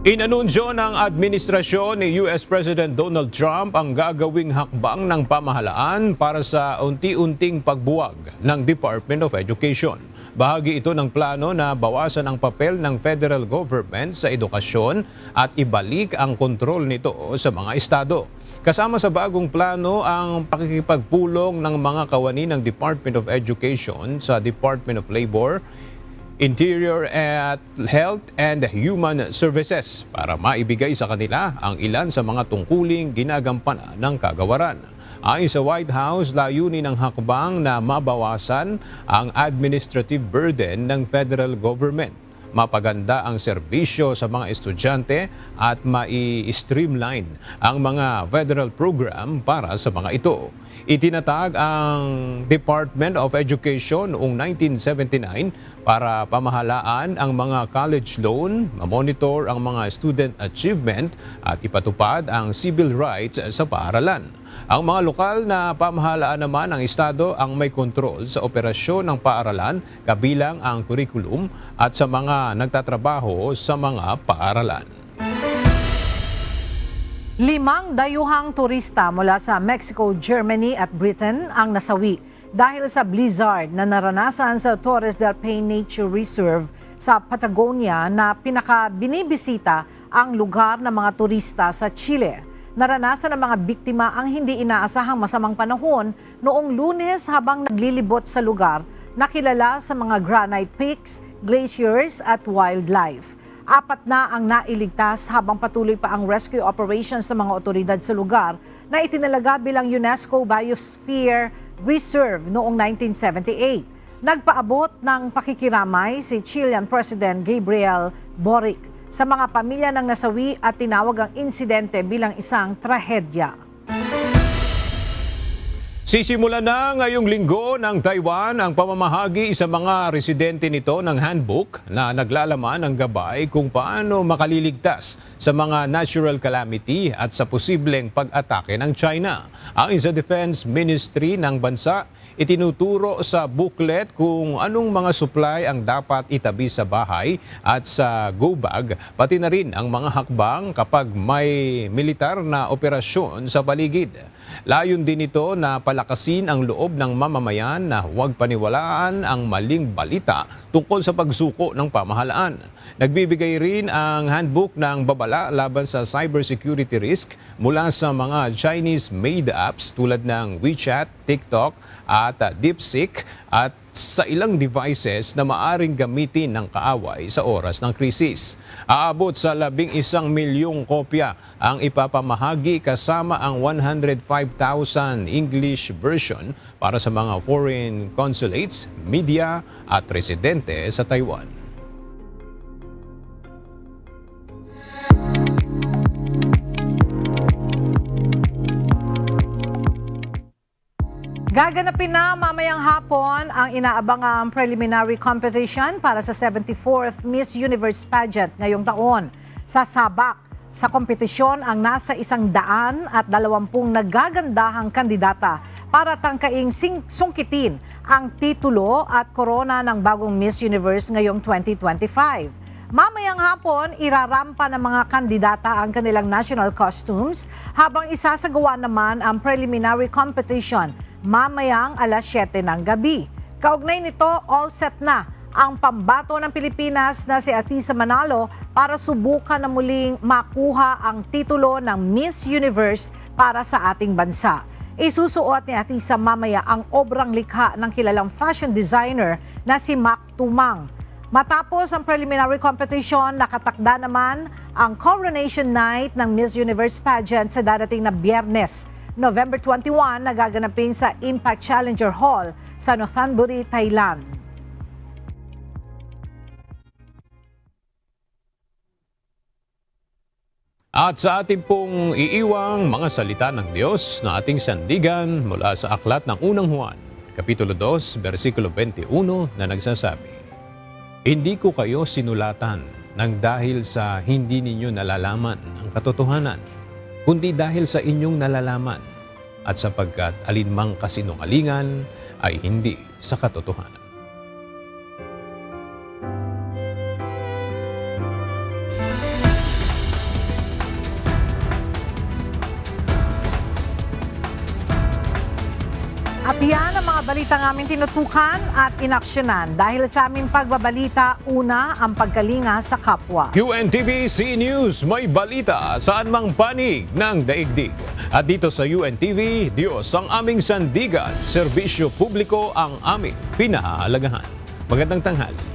Inanunsyo ng administrasyon ni US President Donald Trump ang gagawing hakbang ng pamahalaan para sa unti-unting pagbuwag ng Department of Education. Bahagi ito ng plano na bawasan ang papel ng federal government sa edukasyon at ibalik ang kontrol nito sa mga estado. Kasama sa bagong plano ang pakikipagpulong ng mga kawani ng Department of Education sa Department of Labor, Interior at Health and Human Services para maibigay sa kanila ang ilan sa mga tungkuling ginagampanan ng kagawaran. Ayon sa White House, layunin ng hakbang na mabawasan ang administrative burden ng federal government, mapaganda ang serbisyo sa mga estudyante at mai-streamline ang mga federal program para sa mga ito. Itinatag ang Department of Education noong 1979 para pamahalaan ang mga college loan, mamonitor ang mga student achievement at ipatupad ang civil rights sa paaralan. Ang mga lokal na pamahalaan naman ng estado ang may kontrol sa operasyon ng paaralan kabilang ang curriculum at sa mga nagtatrabaho sa mga paaralan. 5 dayuhang turista mula sa Mexico, Germany at Britain ang nasawi dahil sa blizzard na naranasan sa Torres del Paine Nature Reserve sa Patagonia na pinaka-binibisita ang lugar ng mga turista sa Chile. Naranasan ng mga biktima ang hindi inaasahang masamang panahon noong Lunes habang naglilibot sa lugar na kilala sa mga granite peaks, glaciers at wildlife. 4 na ang nailigtas habang patuloy pa ang rescue operations ng mga otoridad sa lugar na itinalaga bilang UNESCO Biosphere Reserve noong 1978. Nagpaabot ng pakikiramay si Chilean President Gabriel Boric sa mga pamilya ng nasawi at tinawag ang insidente bilang isang trahedya. Sisimula na ngayong linggo ng Taiwan ang pamamahagi sa mga residente nito ng handbook na naglalaman ng gabay kung paano makaliligtas sa mga natural calamity at sa posibleng pag-atake ng China. Ayon sa Defense Ministry ng bansa, itinuturo sa booklet kung anong mga supply ang dapat itabi sa bahay at sa go bag, pati na rin ang mga hakbang kapag may militar na operasyon sa paligid. Layon din ito na palakasin ang loob ng mamamayan na huwag paniwalaan ang maling balita tungkol sa pagsuko ng pamahalaan. Nagbibigay rin ang handbook ng babala laban sa cybersecurity risk mula sa mga Chinese-made apps tulad ng WeChat, TikTok at DeepSeek at sa ilang devices na maaring gamitin ng kaaway sa oras ng krisis. Aabot sa 11 milyong kopya ang ipapamahagi kasama ang 105,000 English version para sa mga foreign consulates, media at residente sa Taiwan. Gaganapin na mamayang hapon ang inaabangang preliminary competition para sa 74th Miss Universe pageant ngayong taon. Sasabak sa kompetisyon ang nasa 120 nagagandahang kandidata para tangkaing sungkitin ang titulo at korona ng bagong Miss Universe ngayong 2025. Mamayang hapon, irarampa ng mga kandidata ang kanilang national costumes habang isasagawa naman ang preliminary competition mamayang alas 7 ng gabi. Kaugnay nito, all set na ang pambato ng Pilipinas na si Atisa Manalo para subukan na muling makuha ang titulo ng Miss Universe para sa ating bansa. Isusuot ni Atisa mamaya ang obrang likha ng kilalang fashion designer na si Mac Tumang. Matapos ang preliminary competition, nakatakda naman ang coronation night ng Miss Universe pageant sa darating na Biyernes, November 21, na gaganapin sa Impact Challenger Hall sa Nothanburi, Thailand. At sa ating pong iiwang mga salita ng Diyos na ating sandigan mula sa aklat ng unang Juan, Kapitulo 2, versikulo 21 na nagsasabi, "Hindi ko kayo sinulatan ng dahil sa hindi ninyo nalalaman ang katotohanan, kundi dahil sa inyong nalalaman, at sapagkat alinmang kasinungalingan ay hindi sa katotohanan." At yan ang mga balitang aming tinutukan at inaksyonan. Dahil sa aming pagbabalita, una ang pagkalinga sa kapwa. UNTV-C News, may balita saan mang panig ng daigdig. At dito sa UNTV, Diyos ang aming sandigan, serbisyo publiko ang aming pinahahalagahan. Magandang tanghali.